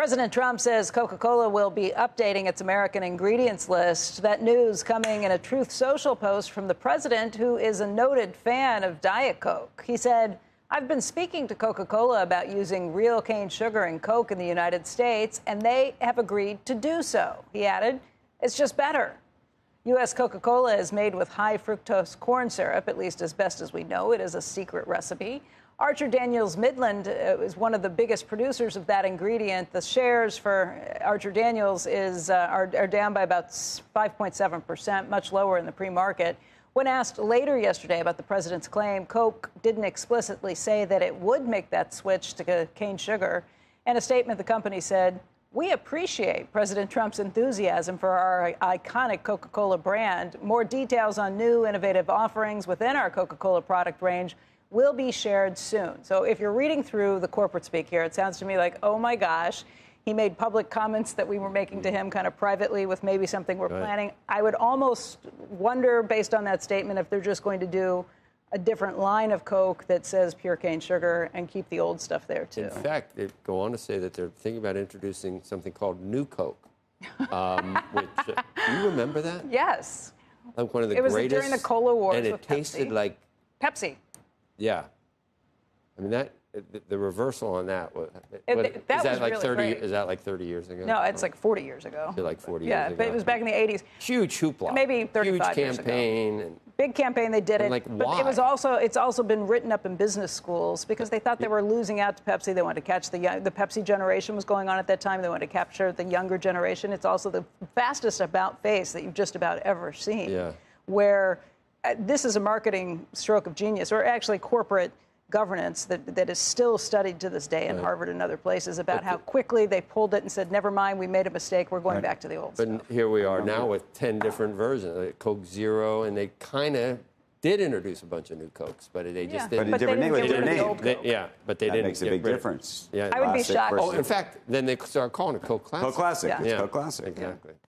President Trump says Coca-Cola will be updating its American ingredients list. That news coming in a Truth Social post from the president, who is a noted fan of Diet Coke. He said, "I've been speaking to Coca-Cola about using real cane sugar in Coke in the United States, and they have agreed to do so." He added, "It's just better." U.S. Coca-Cola is made with high fructose corn syrup, at least as best as we know. It is a secret recipe. Archer Daniels Midland is one of the biggest producers of that ingredient. The shares for Archer Daniels are down by about 5.7%, much lower in the pre-market. When asked later yesterday about the president's claim, Coke didn't explicitly say that it would make that switch to cane sugar. In a statement, the company said, "We appreciate President Trump's enthusiasm for our iconic Coca-Cola brand. More details on new innovative offerings within our Coca-Cola product range will be shared soon." So if you're reading through the corporate speak here, it sounds to me like, oh my gosh, he made public comments that we were making to him kind of privately with maybe something we're planning. I would almost wonder, based on that statement, if they're just going to do a different line of Coke that says pure cane sugar and keep the old stuff there, too. In fact, they go on to say that they're thinking about introducing something called New Coke. Which, do you remember that? Yes. Like one of the greatest. It was during the Cola Wars and it with tasted Pepsi. like... Pepsi. Yeah. I mean, the reversal on that was... That is that was like really 30? great. Is that like 30 years ago? No, it's like 40 years ago. Like 40 years yeah, ago. but it was back in the 80s. Huge hoopla. Maybe 35 years ago. Huge campaign. And big campaign, they did it. like, but why? It's also been written up in business schools because they thought they were losing out to Pepsi. They wanted to catch the Pepsi generation was going on at that time. They wanted to capture the younger generation. It's also the fastest about face that you've just about ever seen. Yeah. Where this is a marketing stroke of genius, or actually corporate governance that is still studied to this day in Harvard and other places about how quickly they pulled it and said, never mind, we made a mistake, we're going back to the old stuff. But here we are now with 10 different versions, like Coke Zero, and they kind of did introduce a bunch of new Cokes, but they just didn't. But a different name, with a different name. Yeah, but they didn't. That makes a big difference. Yeah. I would be shocked. Oh, in fact, then they started calling it Coke Classic. Coke Classic. Yeah. It's Coke Classic. Exactly.